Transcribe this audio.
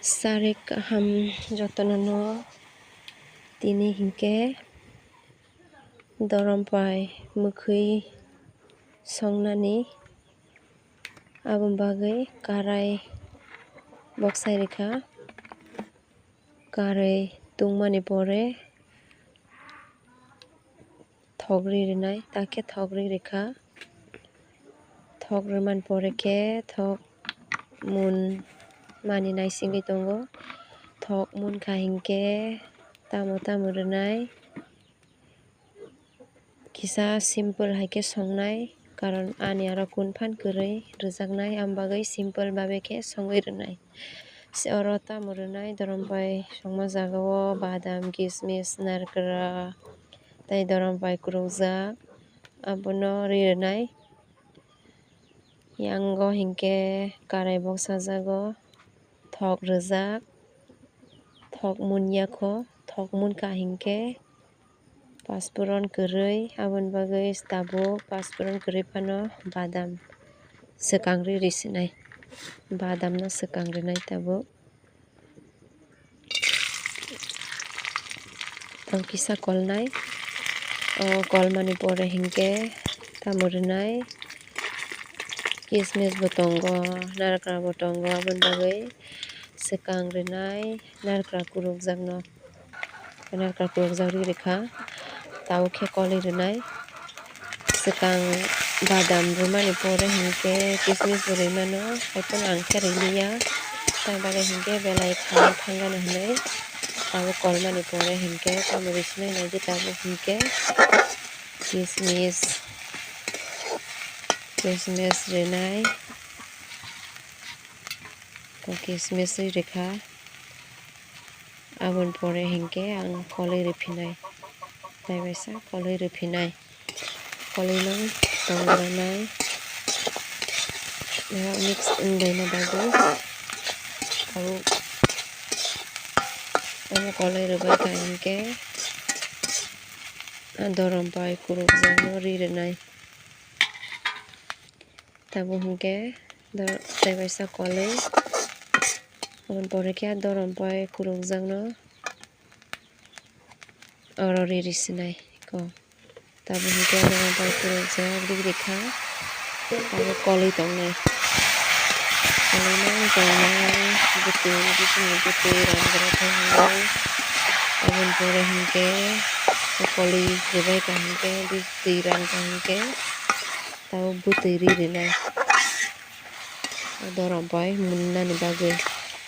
Sarik ham jotonono tini hingke dorompai mukhui songnani aboni bagui karai boksai reka karai tungmani pore thogri rinai take thogri reka thogrimani pore khe thog mun mani naisingui tongo thog munkha hingke tamo rwnai kisa simple haikhe songnai karon ani aro kunphan kwrui rwjaknai ambagui simple babe khe songui rwnai oro tamo rwnai dorompai songma jagao badam kismis narikra tei dorompai kurukjak abono rirwnai yango hingke karai boksajago thog rwjak thog munyakho thog munkha hingkhe pachforon kwrui aboni bagui tabuk pachforon kwrui phano badam swkangri risinai badam no swkangrinai tabuk kisa kolnai o kolmani pore hingke tamo rwnai kismis bo tongo narikra bo tongo aboni bagui swkang rwnai narikra kurukjak no narikra kurukjak ririkha tabuk khe kolui rwnai swkang badam rwmani pore hingke kismis bo rui mano haifano ang khe rwliya tamoni hingke belai thangano hinui tabuk kolmani pore hingke tamo risinai naidi tabuk hingke kismis rwnai kismis ririkha aboni pore hingke ang kolui riphinai taibaisa kolui riphinai kolui no tongranai mix wnglaina bagui tabuk omo kolui rwbaikha hingke dorompai kurukjak no rirwnai tabuk hingke taibaisa kolui aboni pore khe dorompai kurukjak no oro ririsinai tabuk hingke dorompai kurukjak ririkha tabuk kolui tongnai kolui no tongnai bwtui bisini bwtui rangrok thangbai aboni pore hingke kolui rwbaikha hingke bwtui rankha hingke tabuk bwtui rirwnai dorompai munnani bagui.